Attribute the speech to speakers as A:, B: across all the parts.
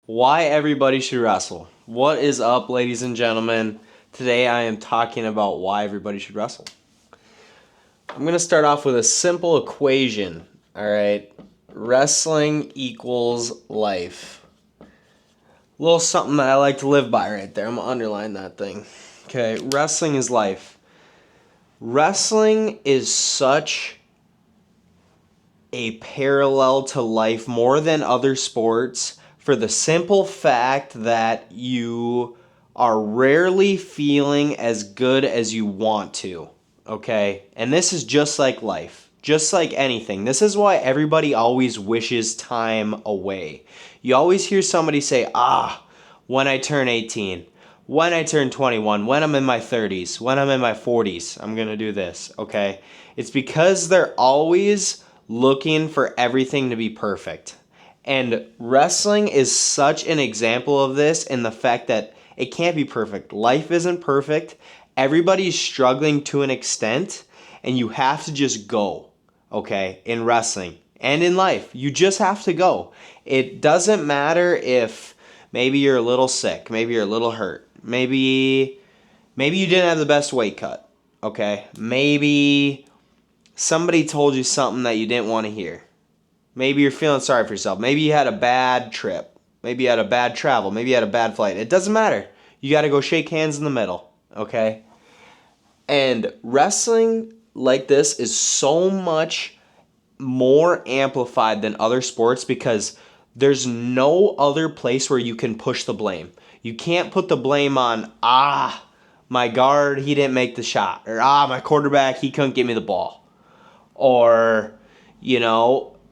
A: Why everybody should wrestle. What is up, ladies and gentlemen? Today I am talking about why everybody should wrestle. I'm going to start off with a simple equation. All right. Wrestling equals life. A little something that I like to live by right there. I'm going to underline that thing. Okay. Wrestling is life. Wrestling is such a parallel to life more than other sports for the simple fact that you are rarely feeling as good as you want to. Okay? And this is just like life, just like anything. This is why everybody always wishes time away. You always hear somebody say, when I turn 18, when I turn 21, when I'm in my 30s, when I'm in my 40s, I'm going to do this. Okay? It's because they're always looking for everything to be perfect. And wrestling is such an example of this in the fact that it can't be perfect. Life isn't perfect. Everybody's struggling to an extent, and you have to just go, okay, in wrestling and in life. You just have to go. It doesn't matter if maybe you're a little sick, maybe you're a little hurt, maybe you didn't have the best weight cut, okay? Maybe somebody told you something that you didn't want to hear. Maybe you're feeling sorry for yourself. Maybe you had a bad trip. Maybe you had a bad travel. Maybe you had a bad flight. It doesn't matter. You got to go shake hands in the middle, okay? And wrestling like this is so much more amplified than other sports because there's no other place where you can push the blame. You can't put the blame on, my guard, he didn't make the shot. Or, my quarterback, he couldn't get me the ball. Or,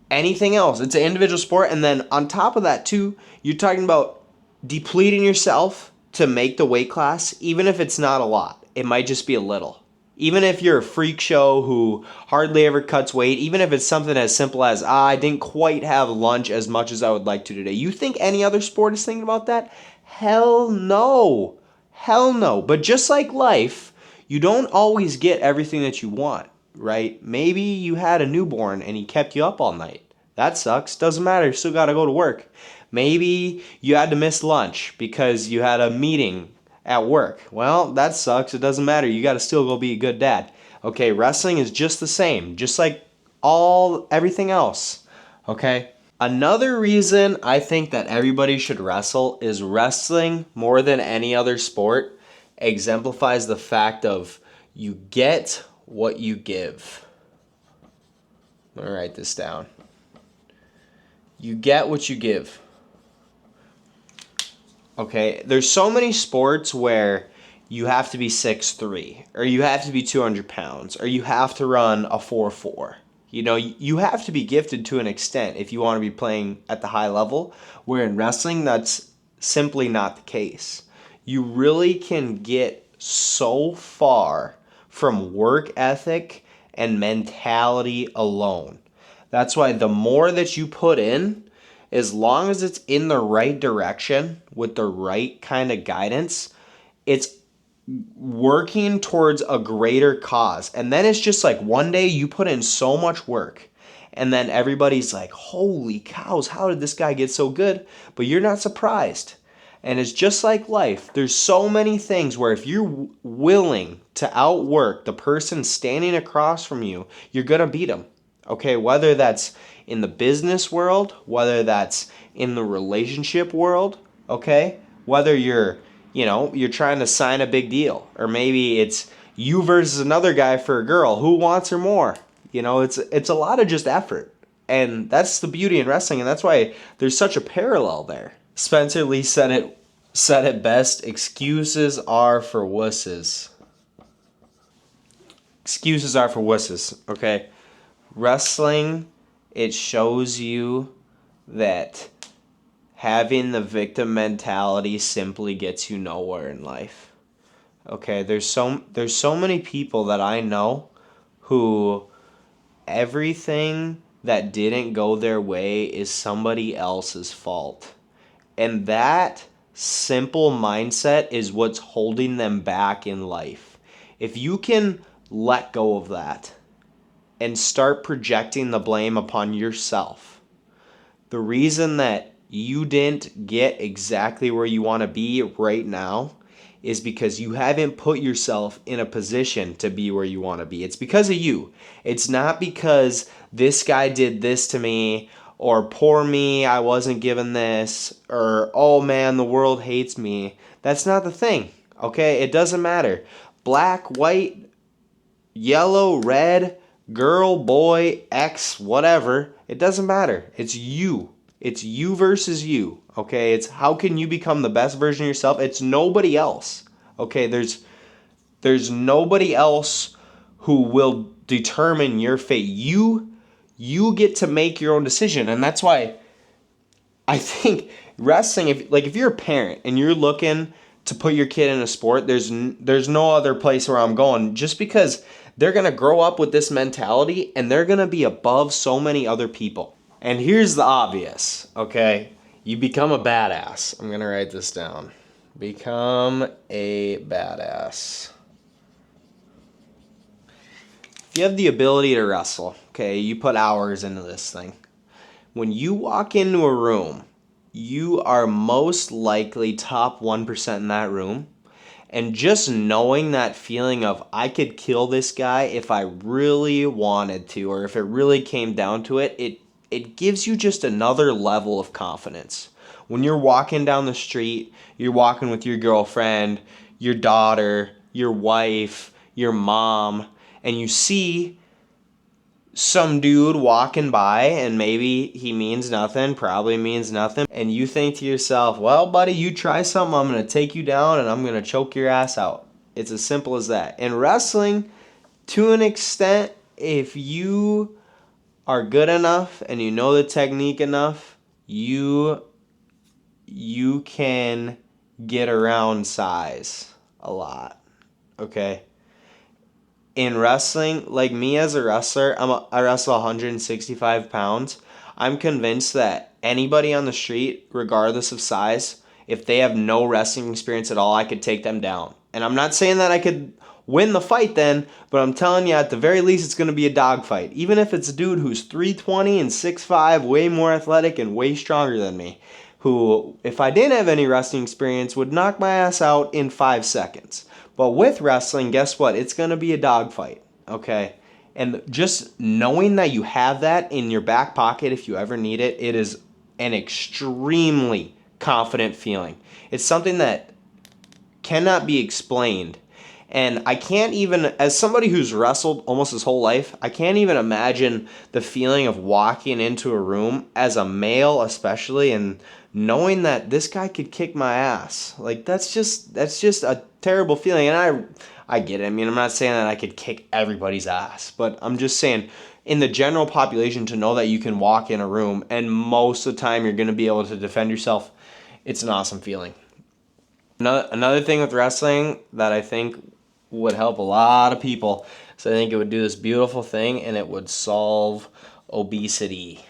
A: anything else. It's an individual sport. And then on top of that, too, you're talking about depleting yourself to make the weight class, even if it's not a lot. It might just be a little. Even if you're a freak show who hardly ever cuts weight, even if it's something as simple as, I didn't quite have lunch as much as I would like to today. You think any other sport is thinking about that? Hell no. Hell no. But just like life, you don't always get everything that you want, right? Maybe you had a newborn and he kept you up all night. That sucks. Doesn't matter. You still got to go to work. Maybe you had to miss lunch because you had a meeting at work. Well, that sucks. It doesn't matter. You got to still go be a good dad. Okay, wrestling is just the same, just like everything else. Okay? Another reason I think that everybody should wrestle is wrestling more than any other sport exemplifies the fact of you get what you give. I'm going to write this down. You get what you give. Okay, there's so many sports where you have to be 6'3", or you have to be 200 pounds, or you have to run a 4.4. You have to be gifted to an extent if you want to be playing at the high level, where in wrestling, that's simply not the case. You really can get so far from work ethic and mentality alone. That's why the more that you put in, as long as it's in the right direction with the right kind of guidance, it's working towards a greater cause. And then it's just like one day you put in so much work and then everybody's like, holy cows, how did this guy get so good? But you're not surprised. And it's just like life. There's so many things where if you're willing to outwork the person standing across from you, you're going to beat them. Okay, whether that's in the business world, whether that's in the relationship world, okay? Whether you're trying to sign a big deal, or maybe it's you versus another guy for a girl. Who wants her more? It's a lot of just effort. And that's the beauty in wrestling, and that's why there's such a parallel there. Spencer Lee said it best, excuses are for wusses. Excuses are for wusses, okay? Wrestling, it shows you that having the victim mentality simply gets you nowhere in life. Okay, there's so many people that I know who everything that didn't go their way is somebody else's fault. And that simple mindset is what's holding them back in life. If you can let go of that and start projecting the blame upon yourself, the reason that you didn't get exactly where you want to be right now is because you haven't put yourself in a position to be where you want to be. It's because of you. It's not because this guy did this to me, or poor me, I wasn't given this, or oh man, the world hates me. That's not the thing, okay? It doesn't matter. Black, white, yellow, red, girl, boy, ex, whatever. It doesn't matter. It's you. It's you versus you. Okay? It's how can you become the best version of yourself? It's nobody else. Okay? There's nobody else who will determine your fate. You get to make your own decision, and that's why I think wrestling, if you're a parent and you're looking to put your kid in a sport, there's no other place where I'm going, just because they're going to grow up with this mentality and they're going to be above so many other people. And here's the obvious, okay? You become a badass. I'm going to write this down. Become a badass. If you have the ability to wrestle, okay, you put hours into this thing. When you walk into a room, you are most likely top 1% in that room. And just knowing that feeling of I could kill this guy if I really wanted to, or if it really came down to it, it gives you just another level of confidence. When you're walking down the street, you're walking with your girlfriend, your daughter, your wife, your mom, and you see some dude walking by and maybe he means nothing, probably means nothing, and you think to yourself, well, buddy, you try something, I'm going to take you down and I'm going to choke your ass out. It's as simple as that. In wrestling, to an extent, if you are good enough and you know the technique enough, you can get around size a lot, okay? In wrestling, like me as a wrestler, I wrestle 165 pounds. I'm convinced that anybody on the street, regardless of size, if they have no wrestling experience at all, I could take them down. And I'm not saying that I could win the fight then, but I'm telling you, at the very least, it's going to be a dogfight. Even if it's a dude who's 320 and 6'5", way more athletic and way stronger than me, who, if I didn't have any wrestling experience, would knock my ass out in 5 seconds. But with wrestling, guess what? It's going to be a dogfight, okay? And just knowing that you have that in your back pocket if you ever need it, it is an extremely confident feeling. It's something that cannot be explained. And I can't even, as somebody who's wrestled almost his whole life, I can't even imagine the feeling of walking into a room as a male especially and knowing that this guy could kick my ass. Like that's just a terrible feeling. And I get it. I mean, I'm not saying that I could kick everybody's ass, but I'm just saying in the general population to know that you can walk in a room and most of the time you're going to be able to defend yourself, it's an awesome feeling. Another thing with wrestling that I think would help a lot of people, so I think it would do this beautiful thing and it would solve obesity.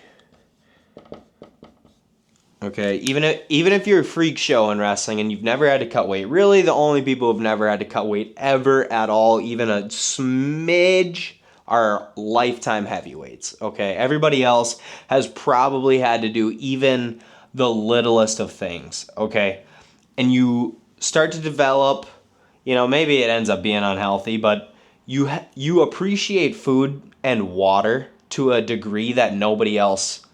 A: Okay, even if you're a freak show in wrestling and you've never had to cut weight, really the only people who've never had to cut weight ever at all, even a smidge, are lifetime heavyweights. Okay, everybody else has probably had to do even the littlest of things. Okay, and you start to develop, maybe it ends up being unhealthy, but you appreciate food and water to a degree that nobody else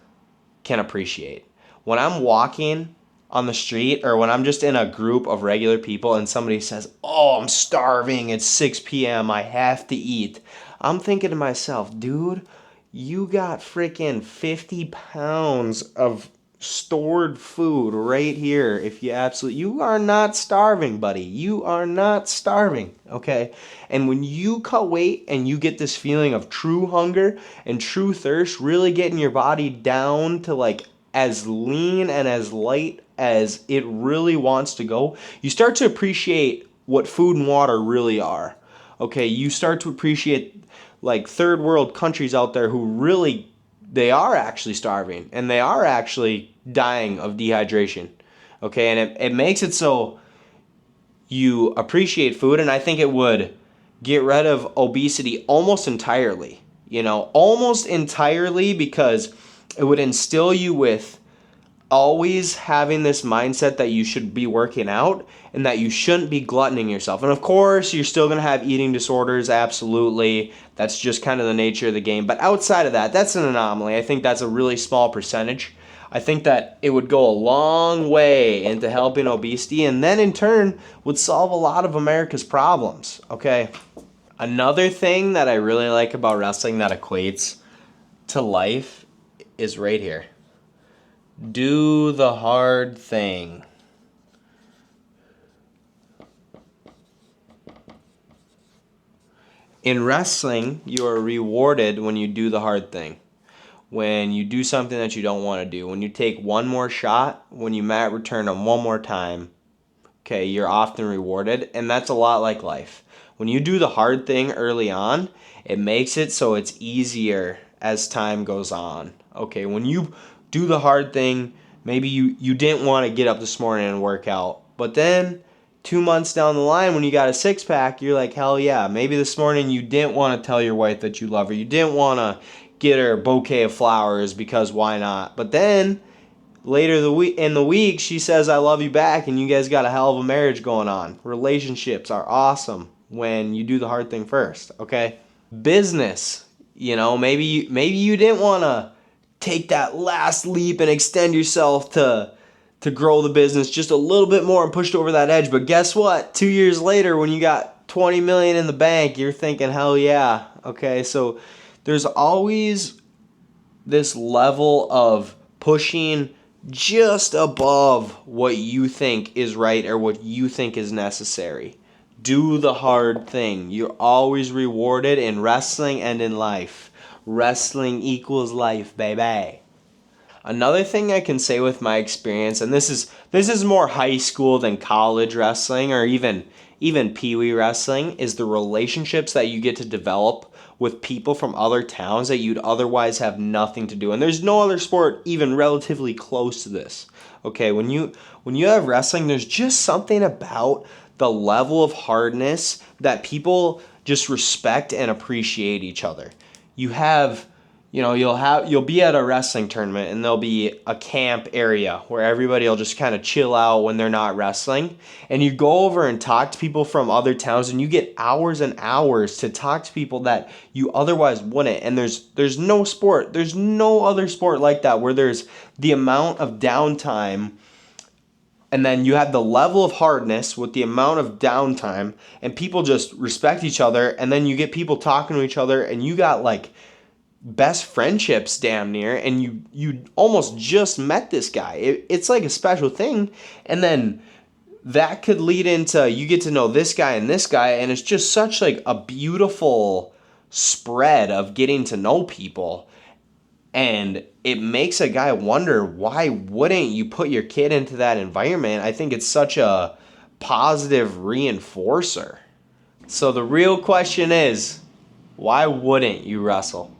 A: can appreciate. When I'm walking on the street or when I'm just in a group of regular people and somebody says, oh, I'm starving, it's 6 p.m., I have to eat, I'm thinking to myself, dude, you got freaking 50 pounds of stored food right here. You are not starving, buddy. You are not starving, okay? And when you cut weight and you get this feeling of true hunger and true thirst, really getting your body down to like as lean and as light as it really wants to go, you start to appreciate what food and water really are. Okay, you start to appreciate like third world countries out there who really, they are actually starving and they are actually dying of dehydration. Okay, and it makes it so you appreciate food, and I think it would get rid of obesity almost entirely. Almost entirely, because it would instill you with always having this mindset that you should be working out and that you shouldn't be gluttoning yourself. And of course, you're still going to have eating disorders, absolutely. That's just kind of the nature of the game. But outside of that, that's an anomaly. I think that's a really small percentage. I think that it would go a long way into helping obesity and then in turn would solve a lot of America's problems, okay? Another thing that I really like about wrestling that equates to life is right here. Do the hard thing. In wrestling, you are rewarded when you do the hard thing. When you do something that you don't want to do. When you take one more shot, when you mat return them one more time, okay, you're often rewarded. And that's a lot like life. When you do the hard thing early on, it makes it so it's easier as time goes on. Okay, when you do the hard thing, maybe you didn't want to get up this morning and work out. But then 2 months down the line when you got a six pack, you're like, hell yeah. Maybe this morning you didn't want to tell your wife that you love her. You didn't want to get her a bouquet of flowers because why not? But then later in the week, she says, I love you back, and you guys got a hell of a marriage going on. Relationships are awesome when you do the hard thing first, okay? Business, maybe you didn't want to take that last leap and extend yourself to grow the business just a little bit more and pushed over that edge. But guess what? 2 years later, when you got 20 million in the bank, you're thinking, hell yeah. Okay, so there's always this level of pushing just above what you think is right or what you think is necessary. Do the hard thing. You're always rewarded in wrestling and in life. Wrestling equals life, baby. Another thing I can say with my experience, and this is more high school than college wrestling or even pee-wee wrestling, is the relationships that you get to develop with people from other towns that you'd otherwise have nothing to do. And there's no other sport even relatively close to this. Okay, when you have wrestling, there's just something about the level of hardness that people just respect and appreciate each other. You have you'll be at a wrestling tournament and there'll be a camp area where everybody will just kind of chill out when they're not wrestling, and you go over and talk to people from other towns and you get hours and hours to talk to people that you otherwise wouldn't. And there's no other sport like that where there's the amount of downtime and then you have the level of hardness with the amount of downtime, and people just respect each other, and then you get people talking to each other, and you got like best friendships damn near, and you almost just met this guy. It's like a special thing, and then that could lead into you get to know this guy, and it's just such like a beautiful spread of getting to know people. And it makes a guy wonder, why wouldn't you put your kid into that environment? I think it's such a positive reinforcer. So the real question is, why wouldn't you wrestle?